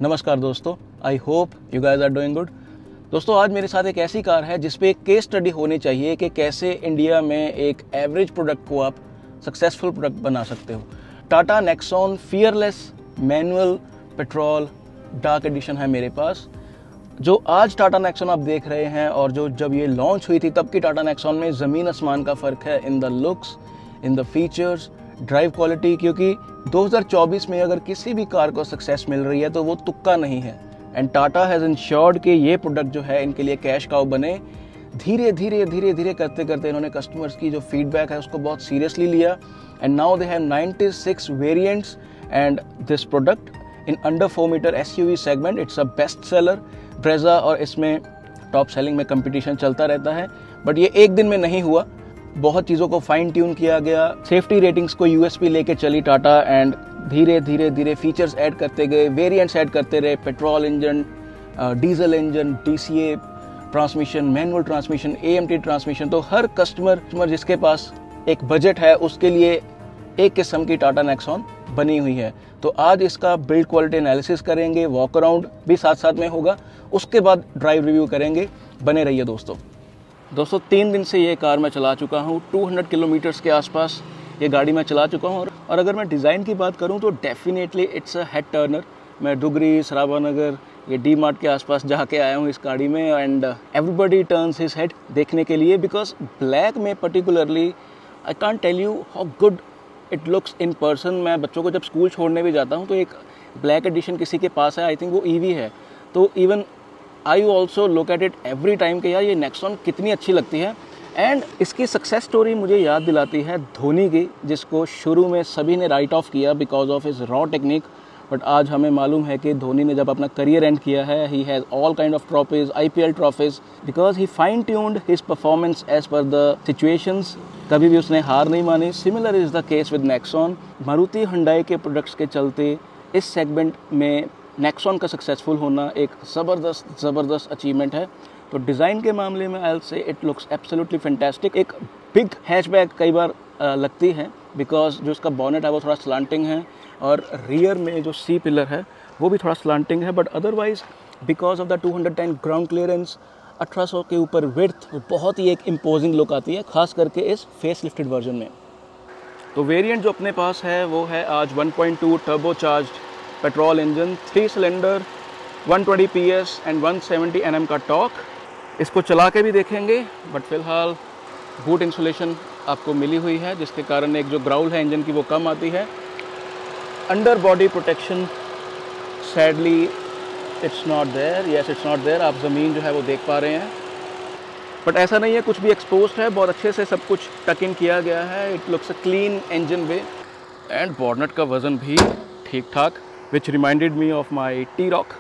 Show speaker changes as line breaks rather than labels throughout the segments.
नमस्कार दोस्तों, I hope you guys are doing good. दोस्तों, आज मेरे साथ एक ऐसी कार है जिस पे एक केस स्टडी होनी चाहिए कि कैसे इंडिया में एक एवरेज प्रोडक्ट को आप सक्सेसफुल प्रोडक्ट बना सकते हो। Tata Nexon fearless manual petrol dark edition है मेरे पास। जो आज टाटा नेक्सॉन आप देख रहे हैं और जो जब ये लॉन्च हुई थी तब की टाटा नेक्सॉन में ज़मीन आसमान का फ़र्क है in the looks, in the features, drive quality. क्योंकि 2024 में अगर किसी भी कार को सक्सेस मिल रही है तो वो तुक्का नहीं है। एंड टाटा हैज़ इंश्योर्ड कि ये प्रोडक्ट जो है इनके लिए कैश काउ बने। धीरे धीरे करते करते इन्होंने कस्टमर्स की जो फीडबैक है उसको बहुत सीरियसली लिया। And now they have 96 variants and this product in under 4 metre SUV segment it's a best seller. Brezza और इसमें टॉप सेलिंग में कंपटीशन चलता रहता है, बट ये एक दिन में नहीं हुआ। बहुत चीज़ों को फाइन ट्यून किया गया, सेफ्टी रेटिंग्स को USP लेके चली टाटा एंड धीरे धीरे फीचर्स ऐड करते गए, वेरिएंट्स ऐड करते रहे। Petrol engine, diesel engine, DCA transmission, manual transmission, AMT transmission. तो हर कस्टमर जिसके पास एक बजट है उसके लिए एक किस्म की टाटा नेक्सॉन बनी हुई है। तो आज इसका बिल्ड क्वालिटी एनालिसिस करेंगे, वॉक अराउंड भी साथ साथ में होगा, उसके बाद ड्राइव रिव्यू करेंगे। बने रहिए दोस्तों। 3 दिन से ये कार मैं चला चुका हूँ। 200 किलोमीटर्स के आसपास ये गाड़ी मैं चला चुका हूँ। और अगर मैं डिज़ाइन की बात करूँ तो definitely it's a head Turner. मैं डुगरी, सराभानगर, ये डी मार्ट के आसपास जाके आया हूँ इस गाड़ी में and everybody turns his head देखने के लिए, बिकॉज ब्लैक में particularly I can't tell you how good it looks in person. मैं बच्चों को जब स्कूल छोड़ने भी जाता हूँ तो एक ब्लैक एडिशन किसी के पास है, आई थिंक वो EV है, तो even I also look at it every time कि यार ये नेक्सॉन कितनी अच्छी लगती है। एंड इसकी सक्सेस स्टोरी मुझे याद दिलाती है धोनी की, जिसको शुरू में सभी ने राइट ऑफ किया because of his raw technique. But आज हमें मालूम है कि धोनी ने जब अपना करियर एंड किया है, he has all kind of trophies, IPL trophies, because he fine tuned his performance as per the situations. कभी भी उसने हार नहीं मानी। Similar is the case with Nexon. Maruti Hyundai के प्रोडक्ट्स के चलते इस सेगमेंट में नेक्सॉन का सक्सेसफुल होना एक ज़बरदस्त अचीवमेंट है। तो डिज़ाइन के मामले में आई विल से इट लुक्स एब्सोल्युटली फैंटास्टिक। एक बिग हैचबैक कई बार लगती है बिकॉज जो इसका बॉनेट है वो थोड़ा स्लांटिंग है और रियर में जो C पिलर है वो भी थोड़ा स्लांटिंग है, but otherwise because of the 210 ground clearance, 1800 के ऊपर विड्थ, बहुत ही एक इम्पोजिंग लुक आती है, खास करके इस फेस लिफ्टेड वर्जन में। तो वेरिएंट जो अपने पास है वो है आज 1.2 turbocharged petrol engine, 3 cylinder, 120 PS and 170 Nm का टॉर्क। इसको चला के भी देखेंगे, बट फिलहाल बूट इंसुलेशन आपको मिली हुई है जिसके कारण एक जो ग्राउल है इंजन की वो कम आती है। Under body protection sadly it's not there, yes it's not there. आप ज़मीन जो है वो देख पा रहे हैं, बट ऐसा नहीं है कुछ भी एक्सपोज्ड है, बहुत अच्छे से सब कुछ टक इन किया गया है। It looks a clean engine way and bonnet का वज़न भी ठीक ठाक, विच reminded me of my T-Roc।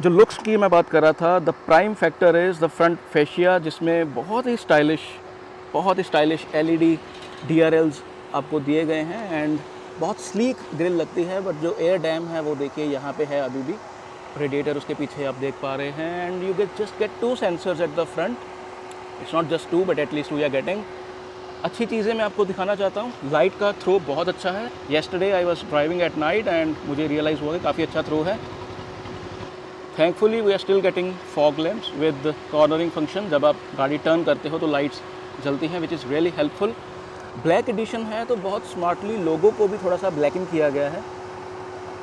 जो लुक्स की मैं बात कर रहा था, the prime factor is the front fascia, जिसमें बहुत ही स्टाइलिश LED DRLs आपको दिए गए हैं एंड बहुत स्लीक ग्रिल लगती है। बट जो एयर डैम है वो देखिए यहाँ पे है अभी भी, रेडिएटर उसके पीछे आप देख पा रहे हैं। And you just get 2 sensors at the front, it's not just 2 but at least we are getting. अच्छी चीज़ें मैं आपको दिखाना चाहता हूँ। लाइट का थ्रो बहुत अच्छा है। Yesterday I was driving at night and मुझे रियलाइज़ हुआ कि काफ़ी अच्छा थ्रो है। Thankfully we are still getting fog lamps with cornering function. जब आप गाड़ी टर्न करते हो तो लाइट्स जलती हैं, which is really helpful. Black edition है तो बहुत स्मार्टली लोगो को भी थोड़ा सा ब्लैकिंग किया गया है,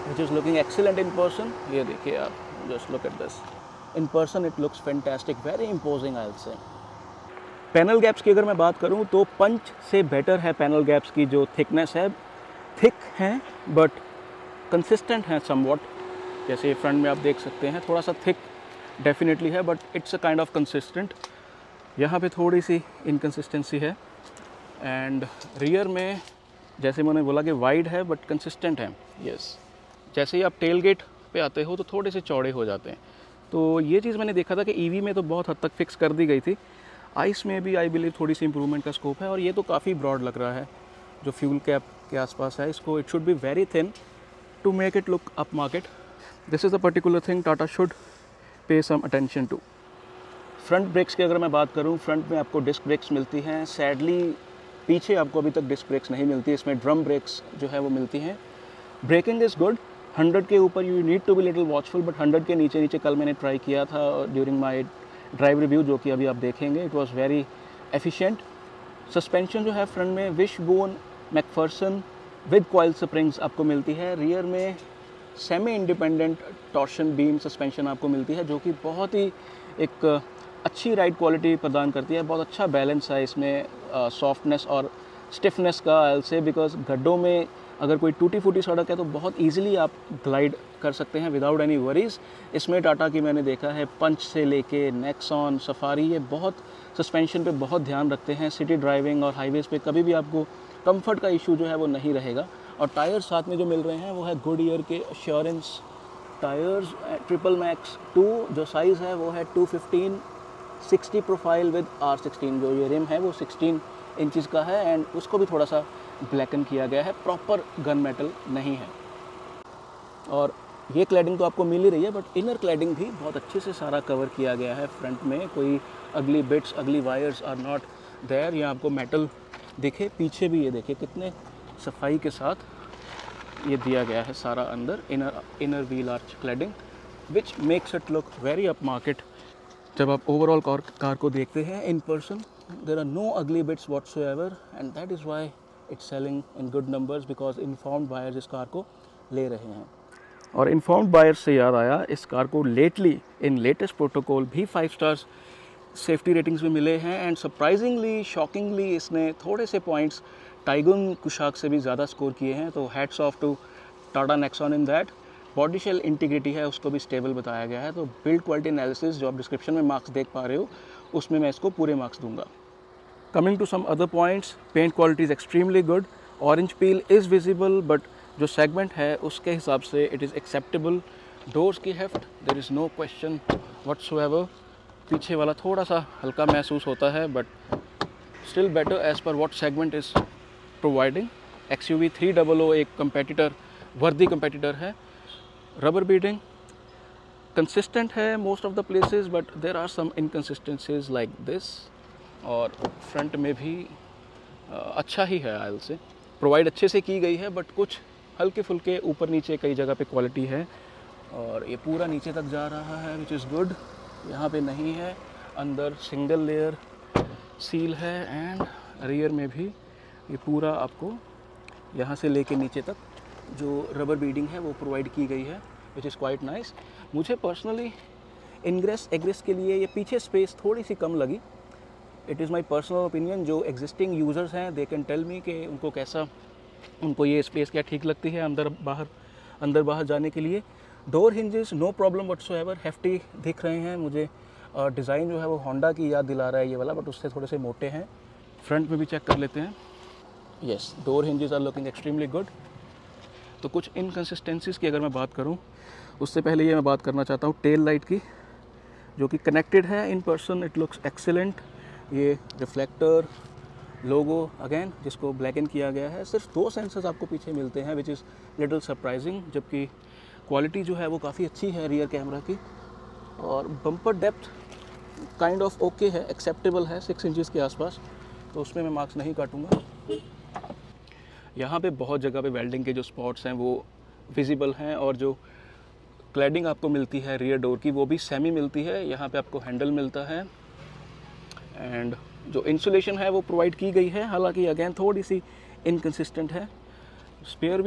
which is looking excellent in person. ये देखिए आप, just look at this in person, it looks fantastic, very imposing I will से। पैनल गैप्स की अगर मैं बात करूं तो पंच से बेटर है पैनल गैप्स की जो थिकनेस है। थिक हैं बट कंसिस्टेंट हैं समवॉट। जैसे फ्रंट में आप देख सकते हैं थोड़ा सा थिक डेफिनेटली है, but it's a kind of consistent. यहाँ पे थोड़ी सी इनकन्सिस्टेंसी है। एंड रियर में जैसे मैंने बोला कि वाइड है बट कंसिस्टेंट है। यस, जैसे ही आप टेल गेट पे आते हो तो थोड़े से चौड़े हो जाते हैं। तो ये चीज़ मैंने देखा था कि EV में तो बहुत हद तक फिक्स कर दी गई थी। आइस में भी आई बिलीव थोड़ी सी इंप्रूवमेंट का स्कोप है। और ये तो काफ़ी ब्रॉड लग रहा है जो फ्यूल कैप के आसपास है। इसको it should be very thin to make it look up market. This is a particular thing Tata should pay some attention to. Front brakes की अगर मैं बात करूं, फ्रंट में आपको डिस्क ब्रेक्स मिलती हैं। सैडली पीछे आपको अभी तक डिस्क ब्रेक्स नहीं मिलती, इसमें ड्रम ब्रेक्स जो है वो मिलती हैं। ब्रेकिंग इज़ गुड, 100 के ऊपर you need to be little watchful, but 100 के नीचे नीचे कल मैंने ट्राई किया था ड्यूरिंग माई ड्राइव रिव्यू, जो कि अभी आप देखेंगे। It was very efficient. Suspension जो है फ्रंट में wishbone Macpherson with coil springs आपको मिलती है। रियर में semi independent torsion beam suspension आपको मिलती है, जो कि बहुत ही एक अच्छी राइड क्वालिटी प्रदान करती है। बहुत अच्छा बैलेंस है इसमें सॉफ्टनेस और स्टिफनेस का, आई विल से, बिकॉज गड्ढों में अगर कोई टूटी फूटी सड़क है तो बहुत इजीली आप ग्लाइड कर सकते हैं विदाउट एनी वरीज। इसमें टाटा की मैंने देखा है पंच से लेके नेक्सॉन, सफारी, ये बहुत सस्पेंशन पे बहुत ध्यान रखते हैं। सिटी ड्राइविंग और हाईवेज़ पे कभी भी आपको कंफर्ट का इशू जो है वो नहीं रहेगा। और टायर्स साथ में जो मिल रहे हैं वो है गुडईयर के एश्योरेंस टायर्स ट्रिपल मैक्स 2, जो साइज़ है वो है 215 60 प्रोफाइल विद R16। जो ये रिम है वो 16 इंचज़ का है एंड उसको भी थोड़ा सा ब्लैकन किया गया है, प्रॉपर गन मेटल नहीं है। और ये क्लैडिंग तो आपको मिल ही रही है, बट इनर क्लैडिंग भी बहुत अच्छे से सारा कवर किया गया है। फ्रंट में कोई अगली बिट्स, अगली वायर्स आर नॉट देयर। यहाँ आपको मेटल दिखे, पीछे भी ये देखिए कितने सफाई के साथ ये दिया गया है सारा अंदर inner wheel arch cladding, which makes it look very up market. जब आप ओवरऑल कार को देखते हैं in person, there are no ugly bits whatsoever and that is why it's selling in good numbers, because informed buyers इस car को ले रहे हैं। और इन्फॉर्म्ड बायर्स से याद आया, इस कार को लेटली इन लेटेस्ट प्रोटोकॉल भी 5 स्टार्स सेफ्टी रेटिंग्स भी मिले हैं एंड सरप्राइजिंगली, शॉकिंगली इसने थोड़े से पॉइंट्स टाइगुन कुशाक से भी ज़्यादा स्कोर किए हैं। तो hats off to Tata Nexon in that. Body shell integrity है उसको भी स्टेबल बताया गया है। तो बिल्ड क्वालिटी एनालिसिस जो आप डिस्क्रिप्शन में मार्क्स देख पा रहे हो, उसमें मैं इसको पूरे मार्क्स दूंगा। Coming to some other points, paint quality is extremely good. Orange peel is visible, but जो सेगमेंट है उसके हिसाब से इट इज़ एक्सेप्टेबल। डोर्स की heft, there is no question whatsoever. पीछे वाला थोड़ा सा हल्का महसूस होता है, but still better as per what segment is providing. XUV 300 एक कंपेटिटर, वर्दी कंपेटिटर है। रबर बीडिंग कंसिस्टेंट है most of the places, but there are some inconsistencies like this. और फ्रंट में भी अच्छा ही है, आई विल से, प्रोवाइड अच्छे से की गई है, बट कुछ हल्के फुल्के ऊपर नीचे कई जगह पे क्वालिटी है। और ये पूरा नीचे तक जा रहा है, विच इज़ गुड। यहाँ पे नहीं है, अंदर सिंगल लेयर सील है एंड रियर में भी ये पूरा आपको यहाँ से लेके नीचे तक जो रबर बीडिंग है वो प्रोवाइड की गई है, विच इज़ क्वाइट नाइस। मुझे पर्सनली इनग्रेस एग्रेस के लिए ये पीछे स्पेस थोड़ी सी कम लगी। It is my personal opinion. जो एग्जिस्टिंग यूज़र्स हैं दे कैन टेल मी कि उनको कैसा, उनको ये स्पेस क्या ठीक लगती है अंदर बाहर जाने के लिए। Door hinges no problem whatsoever, hefty दिख रहे हैं मुझे। डिज़ाइन जो है वो होंडा की याद दिला रहा है ये वाला, बट उससे थोड़े से मोटे हैं। फ्रंट में भी चेक कर लेते हैं। Yes, door hinges are looking extremely good. तो कुछ इनकन्सिस्टेंसीज़ की अगर मैं बात करूं, उससे पहले ये मैं बात करना चाहता हूं टेल लाइट की, जो कि कनेक्टेड है in person, it looks excellent. ये रिफ्लेक्टर लोगो अगेन जिसको ब्लैकन किया गया है। सिर्फ 2 सेंसर्स आपको पीछे मिलते हैं, विच इज़ लिटिल सरप्राइजिंग, जबकि क्वालिटी जो है वो काफ़ी अच्छी है रियर कैमरा की। और bumper depth kind of okay है, एक्सेप्टेबल है, 6 इंचज़ के आसपास, तो उसमें मैं मार्क्स नहीं काटूंगा। यहाँ पे बहुत जगह पे वेल्डिंग के जो स्पॉट्स हैं वो विजिबल हैं, और जो क्लैडिंग आपको मिलती है रियर डोर की वो भी सेमी मिलती है। यहाँ पे आपको हैंडल मिलता है एंड जो इंसुलेशन है वो प्रोवाइड की गई है, हालांकि अगेन थोड़ी सी इनकन्सिस्टेंट है। स्पेयर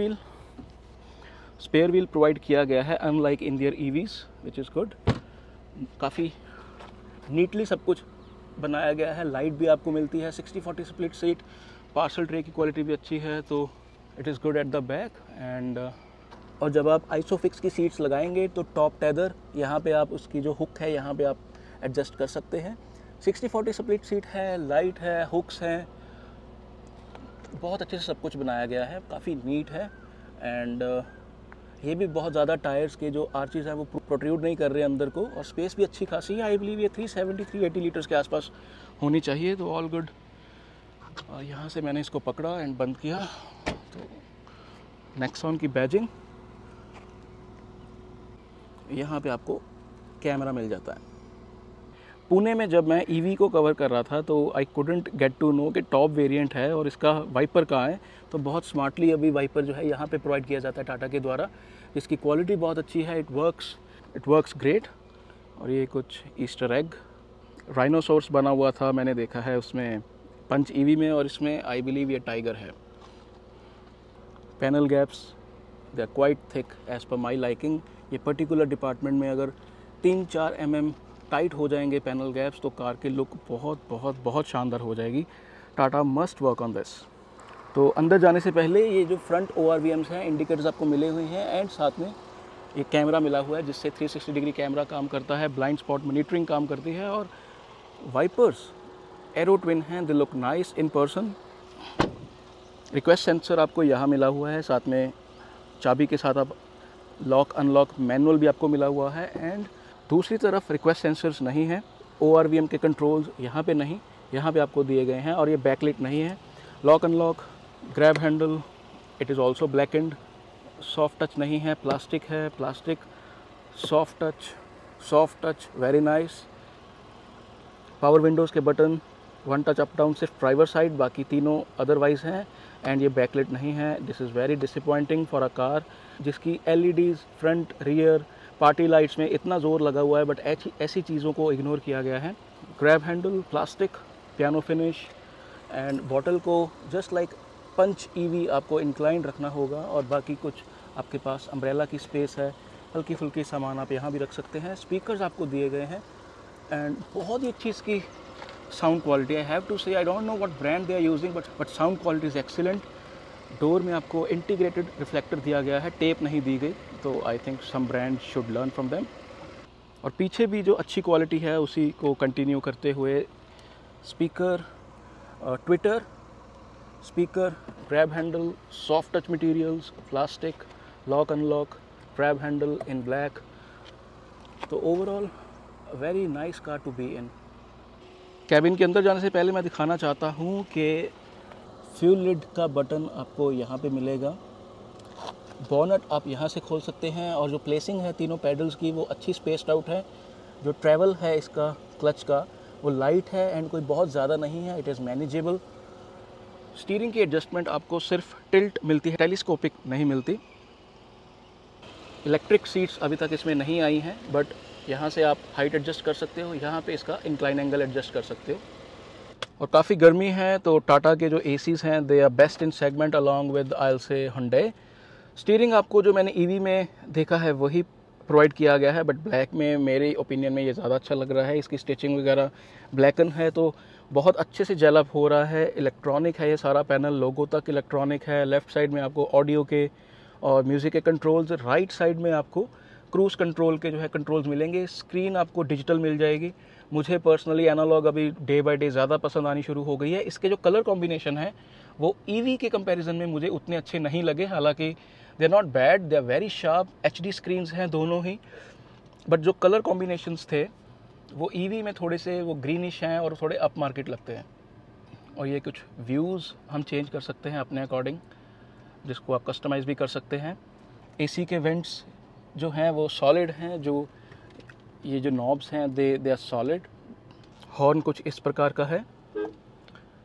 व्हील प्रोवाइड किया गया है unlike in their EVs, which is good. काफ़ी नीटली सब कुछ बनाया गया है। लाइट भी आपको मिलती है, 60-40 स्प्लिट सीट। पार्सल ट्रे की क्वालिटी भी अच्छी है, तो it is good at the back. And और जब आप आइसोफिक्स की सीट्स लगाएंगे तो टॉप टेदर, यहाँ पे आप उसकी जो हुक है यहाँ पे आप एडजस्ट कर सकते हैं। 60-40 स्प्लिट सीट है, लाइट है, हुक्स हैं, बहुत अच्छे से सब कुछ बनाया गया है, काफ़ी नीट है। एंड ये भी बहुत ज़्यादा टायर्स के जो आर्चेज़ हैं वो प्रोट्रूड नहीं कर रहे हैं अंदर को, और स्पेस भी अच्छी खासी है। आई बिलीव ये 370-380 लीटर्स के आसपास होनी चाहिए, तो ऑल गुड। और यहाँ से मैंने इसको पकड़ा एंड बंद किया, तो नेक्सॉन की बैजिंग, यहाँ पे आपको कैमरा मिल जाता है। पुणे में जब मैं ईवी को कवर कर रहा था तो I couldn't get to know कि टॉप वेरिएंट है और इसका वाइपर कहाँ है। तो बहुत स्मार्टली अभी वाइपर जो है यहाँ पे प्रोवाइड किया जाता है टाटा के द्वारा, जिसकी क्वालिटी बहुत अच्छी है। It works great. और ये कुछ ईस्टर एग राइनोसोर्स बना हुआ था, मैंने देखा है उसमें पंच ईवी में, और इसमें आई बिलीव ये टाइगर है। Panel gaps they are quite thick as per my liking. ये पर्टिकुलर डिपार्टमेंट में अगर 3-4 mm टाइट हो जाएंगे पैनल गैप्स तो कार की लुक बहुत बहुत बहुत शानदार हो जाएगी। Tata must work on this. तो अंदर जाने से पहले ये जो फ्रंट ORVMs हैं, इंडिकेटर्स आपको मिले हुए हैं, एंड साथ में ये कैमरा मिला हुआ है जिससे 360 डिग्री कैमरा काम करता है, ब्लाइंड स्पॉट मॉनिटरिंग काम करती है, और वाइपर्स एरो ट्विन हैं, they look nice in person. Request sensor आपको यहाँ मिला हुआ है, साथ में चाबी के साथ आप लॉक अनलॉक मैनुअल भी आपको मिला हुआ है। एंड दूसरी तरफ रिक्वेस्ट सेंसर्स नहीं है, ORVM के कंट्रोल्स यहाँ पे नहीं, यहाँ पे आपको दिए गए हैं, और ये बैकलाइट नहीं है। Lock unlock, grab handle, it is also black and, soft touch नहीं है, प्लास्टिक है, plastic, soft touch, very nice. Power Windows के बटन, 1 टच अप डाउन सिर्फ ड्राइवर साइड, बाकी तीनों अदरवाइज हैं। एंड ये बैकलाइट नहीं है। This is very disappointing for a car जिसकी LEDs front rear party lights में इतना ज़ोर लगा हुआ है, बट ऐसी चीज़ों को इग्नोर किया गया है। Grab handle plastic, piano finish, and bottle को जस्ट लाइक पंच EV आपको इंक्लाइन रखना होगा, और बाकी कुछ आपके पास अम्ब्रेला की स्पेस है, हल्की फुल्की सामान आप यहाँ भी रख सकते हैं। स्पीकर्स आपको दिए गए हैं, एंड बहुत ही अच्छी इसकी sound quality. I have to say, I don't know what brand they are using, but sound quality is excellent. Door में आपको इंटीग्रेटेड रिफ्लेक्टर दिया गया है, टेप नहीं दी गई, तो I think some brand should learn from them. और पीछे भी जो अच्छी क्वालिटी है उसी को कंटिन्यू करते हुए speaker, tweeter speaker, grab handle, soft touch materials, plastic, lock unlock, grab handle in black. तो overall very nice car to be in. Cabin के अंदर जाने से पहले मैं दिखाना चाहता हूँ कि फ्यूल लिड का बटन आपको यहाँ पे मिलेगा। बॉनेट आप यहाँ से खोल सकते हैं, और जो प्लेसिंग है तीनों पैडल्स की वो अच्छी स्पेस्ड आउट है। जो ट्रैवल है इसका क्लच का वो लाइट है एंड कोई बहुत ज़्यादा नहीं है, इट इज़ मैनेजेबल। स्टीयरिंग की एडजस्टमेंट आपको सिर्फ टिल्ट मिलती है, टेलीस्कोपिक नहीं मिलती। इलेक्ट्रिक सीट्स अभी तक इसमें नहीं आई हैं, बट यहाँ से आप हाइट एडजस्ट कर सकते हो, यहाँ पे इसका इंक्लाइन एंगल एडजस्ट कर सकते हो। और काफ़ी गर्मी है तो टाटा के जो ACs हैं they are best in segment along with I will say Hyundai। Steering आपको जो मैंने EV में देखा है वही प्रोवाइड किया गया है, बट ब्लैक में मेरे ओपिनियन में ये ज़्यादा अच्छा लग रहा है। इसकी स्टिचिंग वगैरह ब्लैकन है तो बहुत अच्छे से जेल अप हो रहा है। इलेक्ट्रॉनिक है ये सारा पैनल, लोगो तक इलेक्ट्रॉनिक है। लेफ़्ट साइड में आपको ऑडियो के और म्यूज़िक के कंट्रोल्स, राइट साइड में आपको क्रूज़ कंट्रोल के जो है कंट्रोल्स मिलेंगे। स्क्रीन आपको डिजिटल मिल जाएगी। मुझे पर्सनली एनालॉग अभी डे बाय डे ज़्यादा पसंद आनी शुरू हो गई है। इसके जो कलर कॉम्बिनेशन है वो EV के कंपैरिजन में मुझे उतने अच्छे नहीं लगे, हालांकि they are not bad, they are very sharp. HD screens हैं दोनों ही, बट जो कलर कॉम्बिनेशंस थे वो EV में थोड़े से वो ग्रीनिश हैं और थोड़े अप मार्केट लगते हैं। और ये कुछ व्यूज़ हम चेंज कर सकते हैं अपने अकॉर्डिंग, जिसको आप कस्टमाइज़ भी कर सकते हैं। AC के वेंट्स जो हैं वो सॉलिड हैं, जो ये जो नॉब्स हैं दे आर सॉलिड। हॉर्न कुछ इस प्रकार का है।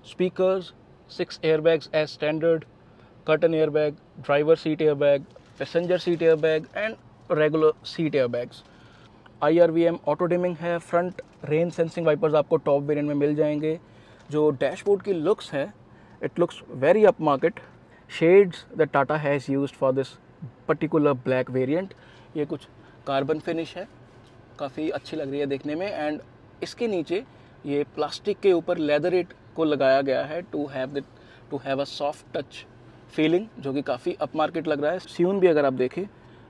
Speakers, 6 airbags as standard, curtain airbag, driver seat airbag, passenger seat airbag and regular seat airbags. IRVM auto dimming है। फ्रंट रेन सेंसिंग वाइपर्स आपको टॉप वेरिएंट में मिल जाएंगे। जो डैशबोर्ड की लुक्स है, it looks very up market. Shades that Tata has used for this particular black variant, ये कुछ कार्बन फिनिश है, काफ़ी अच्छी लग रही है देखने में। एंड इसके नीचे ये प्लास्टिक के ऊपर लेदरेट को लगाया गया है to have a soft touch feeling, जो कि काफ़ी अप मार्केट लग रहा है। स्यून भी अगर आप देखें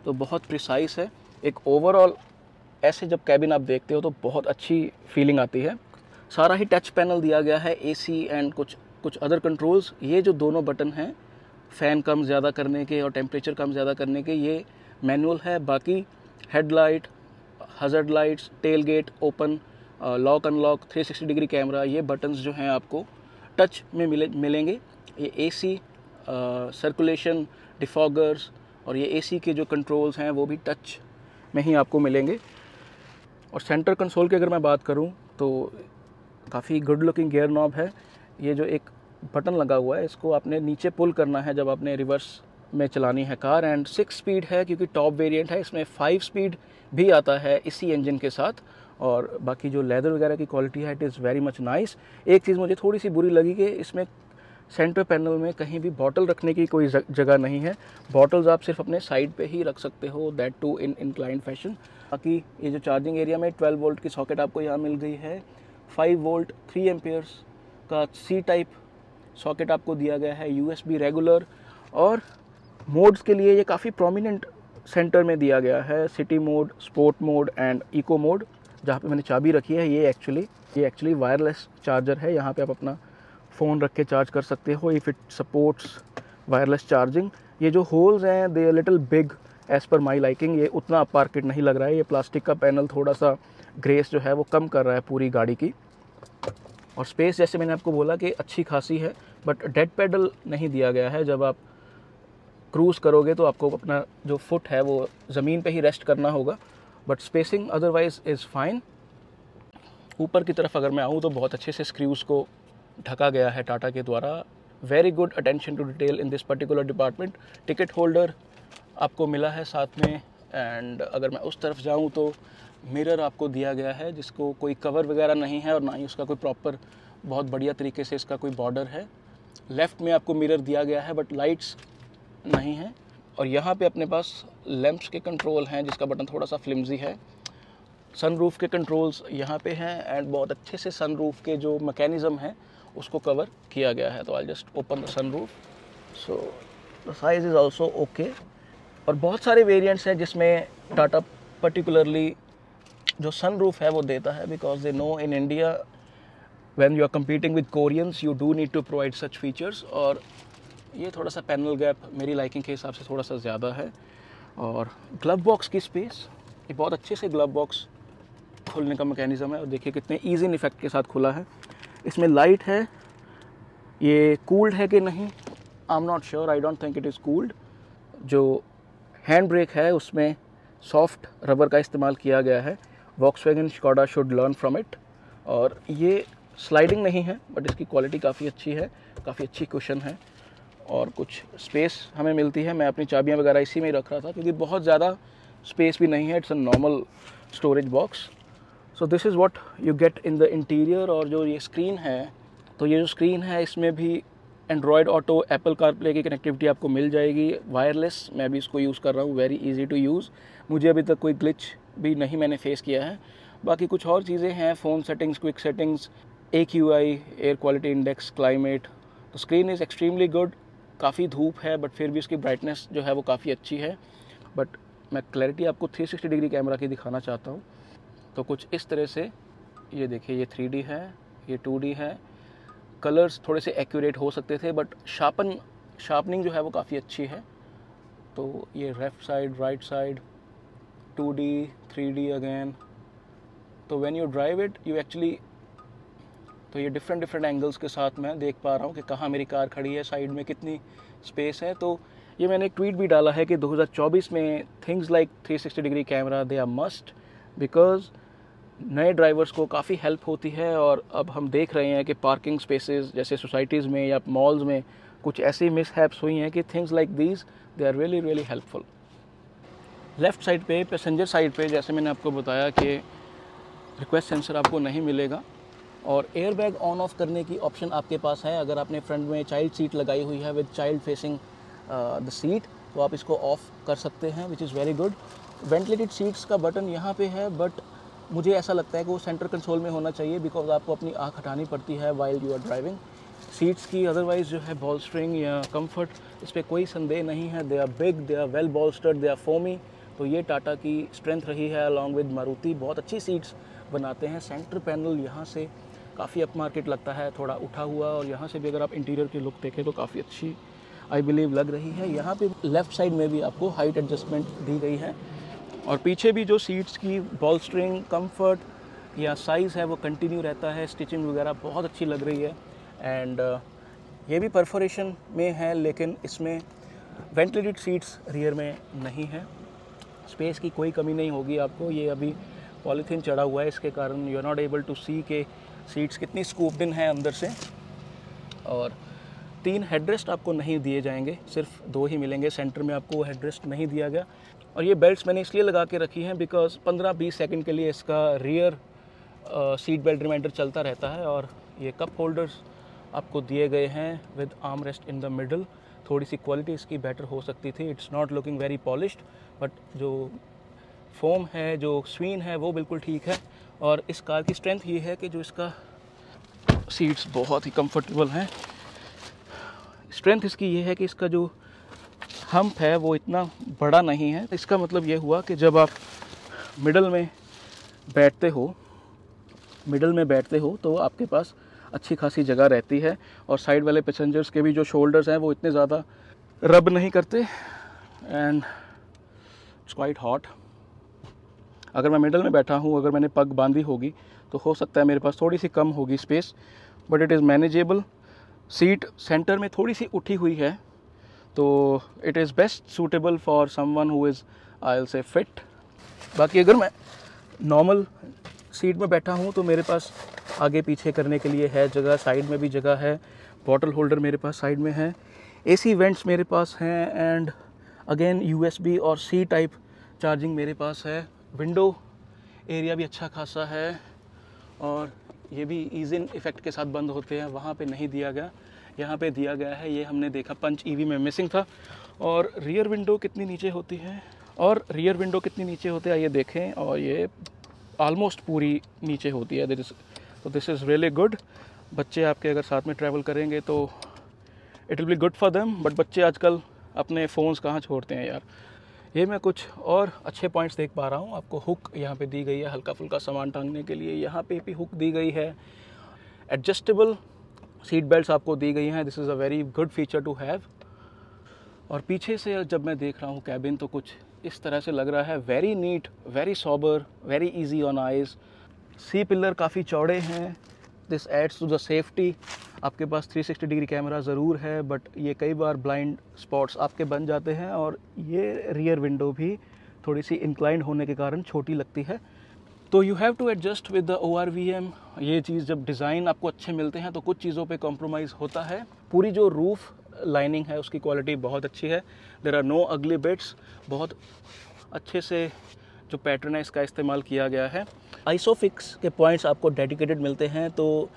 तो बहुत प्रिसाइस है। एक ओवरऑल ऐसे जब कैबिन आप देखते हो तो बहुत अच्छी फीलिंग आती है। सारा ही टच पैनल दिया गया है, AC एंड कुछ अदर कंट्रोल्स। ये जो दोनों बटन हैं फ़ैन कम ज़्यादा करने के और टेम्परेचर कम ज़्यादा करने के, ये मैनुअल है। बाकी headlight, hazard lights, tail gate open, lock unlock, 360 degree camera, ये बटन्स जो हैं आपको टच में मिलेंगे। ये AC, सर्कुलेशन, डिफॉगर्स और ये AC के जो कंट्रोल्स हैं वो भी टच में ही आपको मिलेंगे। और सेंटर कंसोल की अगर मैं बात करूं तो काफ़ी गुड लुकिंग गियर नॉब है। ये जो एक बटन लगा हुआ है इसको आपने नीचे पुल करना है जब आपने रिवर्स में चलानी है कार। एंड 6 स्पीड है क्योंकि टॉप वेरिएंट है, इसमें 5 स्पीड भी आता है इसी इंजन के साथ। और बाकी जो लेदर वगैरह की क्वालिटी है it is very much nice. एक चीज़ मुझे थोड़ी सी बुरी लगी कि इसमें सेंटर पैनल में कहीं भी बॉटल रखने की कोई जगह नहीं है। बॉटल्स आप सिर्फ अपने साइड पे ही रख सकते हो, that too in inclined fashion. बाकी ये जो चार्जिंग एरिया में 12 वोल्ट की सॉकेट आपको यहाँ मिल गई है, 5 वोल्ट 3 एम्पियर्स का सी टाइप सॉकेट आपको दिया गया है, USB रेगुलर। और मोड्स के लिए ये काफ़ी प्रोमिनेंट सेंटर में दिया गया है, city mode, sport mode and eco mode. जहाँ पे मैंने चाबी रखी है ये एक्चुअली वायरलेस चार्जर है। यहाँ पे आप अपना फ़ोन रख के चार्ज कर सकते हो if it supports wireless charging. ये जो होल्स हैं दे little big as per my liking, ये उतना अप मार्केट नहीं लग रहा है। ये प्लास्टिक का पैनल थोड़ा सा ग्रेस जो है वो कम कर रहा है पूरी गाड़ी की। और स्पेस जैसे मैंने आपको बोला कि अच्छी खासी है, बट डेड पेडल नहीं दिया गया है। जब आप क्रूज़ करोगे तो आपको अपना जो फुट है वो ज़मीन पे ही रेस्ट करना होगा, but spacing otherwise is fine. ऊपर की तरफ अगर मैं आऊँ तो बहुत अच्छे से स्क्रूज़ को ढका गया है टाटा के द्वारा। Very good attention to detail in this particular department. Ticket holder आपको मिला है साथ में। एंड अगर मैं उस तरफ जाऊँ तो मिरर आपको दिया गया है जिसको कोई कवर वगैरह नहीं है और ना ही उसका कोई प्रॉपर बहुत बढ़िया तरीके से इसका कोई बॉर्डर है। लेफ़्ट में आपको मिरर दिया गया है बट लाइट्स नहीं है। और यहाँ पे अपने पास लैंप्स के कंट्रोल हैं जिसका बटन थोड़ा सा फ्लिमजी है। सनरूफ के कंट्रोल्स यहाँ पे हैं एंड बहुत अच्छे से सनरूफ के जो मैकेनिज़्म है उसको कवर किया गया है। तो I just open the sunroof, so the size is also okay. और बहुत सारे वेरिएंट्स हैं जिसमें टाटा पर्टिकुलरली जो सनरूफ है वो देता है, because they know in India when you are competing with Koreans you do need to provide such features. और ये थोड़ा सा पैनल गैप मेरी लाइकिंग के हिसाब से थोड़ा सा ज़्यादा है। और ग्लव बॉक्स की स्पेस, ये बहुत अच्छे से ग्लव बॉक्स खुलने का मैकेनिज़्म है और देखिए कितने ईजी इफेक्ट के साथ खुला है। इसमें लाइट है, ये कूल्ड है कि नहीं I am not sure, I don't think it is cooled. जो हैंड ब्रेक है उसमें सॉफ्ट रबर का इस्तेमाल किया गया है। Volkswagen Skoda should learn from it. और ये स्लाइडिंग नहीं है बट इसकी क्वालिटी काफ़ी अच्छी है, काफ़ी अच्छी कुशन है और कुछ स्पेस हमें मिलती है। मैं अपनी चाबियां वगैरह इसी में ही रख रहा था क्योंकि बहुत ज़्यादा स्पेस भी नहीं है, it's a normal storage box. So this is what you get in the interior. और जो ये स्क्रीन है, तो ये जो स्क्रीन है इसमें भी एंड्रॉयड ऑटो, एप्पल कारप्ले की कनेक्टिविटी आपको मिल जाएगी, वायरलेस। मैं भी इसको यूज़ कर रहा हूँ, वेरी इजी टू यूज़। मुझे अभी तक कोई ग्लिच भी नहीं मैंने फेस किया है। बाकी कुछ और चीज़ें हैं, phone settings, quick settings, AQI, air quality index, climate. तो स्क्रीन इज़ एक्सट्रीमली गुड। काफ़ी धूप है बट फिर भी उसकी ब्राइटनेस जो है वो काफ़ी अच्छी है। बट मैं क्लैरिटी आपको 360 डिग्री कैमरा की दिखाना चाहता हूँ। तो कुछ इस तरह से ये देखिए, ये 3D है, ये 2D है। कलर्स थोड़े से एक्यूरेट हो सकते थे बट शार्पनिंग जो है वो काफ़ी अच्छी है। तो ये left side, right side, 2D, 3D again. तो when you drive it you actually, तो ये डिफरेंट एंगल्स के साथ मैं देख पा रहा हूँ कि कहाँ मेरी कार खड़ी है, साइड में कितनी स्पेस है। तो ये मैंने एक ट्वीट भी डाला है कि 2024 में things like 360 degree camera they are must, because नए ड्राइवर्स को काफ़ी हेल्प होती है। और अब हम देख रहे हैं कि पार्किंग स्पेसेस जैसे सोसाइटीज़ में या मॉल्स में कुछ ऐसी मिसहैप्स हुई हैं कि things like these they are really really helpful. Left side पे, पैसेंजर साइड पे, जैसे मैंने आपको बताया कि रिक्वेस्ट सेंसर आपको नहीं मिलेगा और एयर बैग ऑन ऑफ करने की ऑप्शन आपके पास है। अगर आपने फ्रंट में चाइल्ड सीट लगाई हुई है with child facing the seat तो आप इसको ऑफ कर सकते हैं, which is very good. Ventilated seats का बटन यहाँ पे है बट मुझे ऐसा लगता है कि वो सेंटर कंसोल में होना चाहिए, बिकॉज आपको अपनी आँख हटानी पड़ती है while you are driving. Seats की अदरवाइज़ जो है बॉलस्टरिंग या कंफर्ट, इस पर कोई संदेह नहीं है। They are big, they are well bolstered, they are foamy. तो ये टाटा की स्ट्रेंथ रही है अलॉन्ग विद मारुति। बहुत अच्छी सीट्स बनाते हैं। सेंटर पैनल यहाँ से काफ़ी अप मार्केट लगता है, थोड़ा उठा हुआ, और यहाँ से भी अगर आप इंटीरियर की लुक देखें तो काफ़ी अच्छी आई बिलीव लग रही है। यहाँ पे लेफ़्ट साइड में भी आपको हाइट एडजस्टमेंट दी गई है और पीछे भी जो सीट्स की बॉलस्टरिंग, कंफर्ट या साइज़ है वो कंटिन्यू रहता है। स्टिचिंग वगैरह बहुत अच्छी लग रही है एंड ये भी परफोरेशन में है, लेकिन इसमें वेंटिलेटेड सीट्स रियर में नहीं है। स्पेस की कोई कमी नहीं होगी आपको। ये अभी पॉलीथीन चढ़ा हुआ है, इसके कारण you are not able to see के सीट्स कितनी स्कूप्ड इन है अंदर से। और 3 हेडरेस्ट आपको नहीं दिए जाएंगे, सिर्फ 2 ही मिलेंगे। सेंटर में आपको हेडरेस्ट नहीं दिया गया। और ये बेल्ट्स मैंने इसलिए लगा के रखी हैं बिकॉज 15-20 सेकंड के लिए इसका रियर सीट बेल्ट रिमाइंडर चलता रहता है। और ये कप होल्डर्स आपको दिए गए हैं with arm rest in the middle. थोड़ी सी क्वालिटी इसकी बेटर हो सकती थी। It's not looking very polished, but जो फोम है, जो स्वीन है, वो बिल्कुल ठीक है। और इस कार की स्ट्रेंथ ये है कि जो इसका सीट्स बहुत ही कंफर्टेबल हैं। स्ट्रेंथ इसकी ये है कि इसका जो हम्प है वो इतना बड़ा नहीं है। इसका मतलब ये हुआ कि जब आप मिडल में बैठते हो तो आपके पास अच्छी खासी जगह रहती है। और साइड वाले पैसेंजर्स के भी जो शोल्डर्स हैं वो इतने ज़्यादा रब नहीं करते। And it's quite hot. अगर मैं मिडल में बैठा हूँ, अगर मैंने पग बांधी होगी तो हो सकता है मेरे पास थोड़ी सी कम होगी space, but it is manageable. Seat centre में थोड़ी सी उठी हुई है, तो it is best suitable for someone who is I will से फिट। बाकी अगर मैं नॉर्मल सीट में बैठा हूँ तो मेरे पास आगे पीछे करने के लिए है जगह, साइड में भी जगह है। बॉटल होल्डर मेरे पास साइड में है, एसी वेंट्स मेरे पास हैं, एंड अगेन यूएसबी और सी टाइप चार्जिंग मेरे पास है। विंडो एरिया भी अच्छा खासा है, और ये भी ईज इन इफ़ेक्ट के साथ बंद होते हैं, वहाँ पे नहीं दिया गया, यहाँ पे दिया गया है। ये हमने देखा पंच ईवी में मिसिंग था। और रियर विंडो कितनी नीचे होती है, आइए देखें। और ये ऑलमोस्ट पूरी नीचे होती है। तो दिस इज़ रियली गुड। बच्चे आपके अगर साथ में ट्रैवल करेंगे तो it will be good for them. But बच्चे आजकल अपने फ़ोन्स कहाँ छोड़ते हैं यार। ये मैं कुछ और अच्छे पॉइंट्स देख पा रहा हूँ। आपको हुक यहाँ पे दी गई है हल्का फुल्का सामान टांगने के लिए, यहाँ पे भी हुक दी गई है। एडजस्टेबल सीट बेल्ट्स आपको दी गई हैं। This is a very good feature to have. और पीछे से जब मैं देख रहा हूँ कैबिन, तो कुछ इस तरह से लग रहा है, very neat, very sober, very easy on eyes. C pillar काफ़ी चौड़े हैं। This adds to the safety. आपके पास 360 डिग्री कैमरा ज़रूर है, बट ये कई बार ब्लाइंड स्पॉट्स आपके बन जाते हैं। और ये रियर विंडो भी थोड़ी सी इंक्लाइंड होने के कारण छोटी लगती है। तो you have to adjust with the ORVM। ये चीज़ जब डिज़ाइन आपको अच्छे मिलते हैं तो कुछ चीज़ों पे कॉम्प्रोमाइज़ होता है। पूरी जो रूफ़ लाइनिंग है उसकी क्वालिटी बहुत अच्छी है। There are no ugly bits. बहुत अच्छे से जो पैटर्न है इसका इस्तेमाल किया गया है। आइसोफिक्स के पॉइंट्स आपको डेडिकेटेड मिलते हैं, तो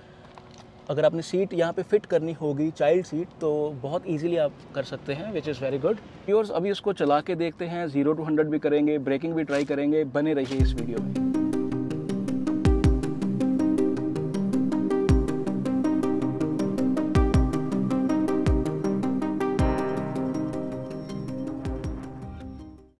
अगर आपने सीट यहाँ पे फिट करनी होगी, चाइल्ड सीट, तो बहुत इजीली आप कर सकते हैं, which is very good. Viewers, अभी उसको चला के देखते हैं, 0 to 100 भी करेंगे, ब्रेकिंग भी ट्राई करेंगे। बने रहिए इस वीडियो में।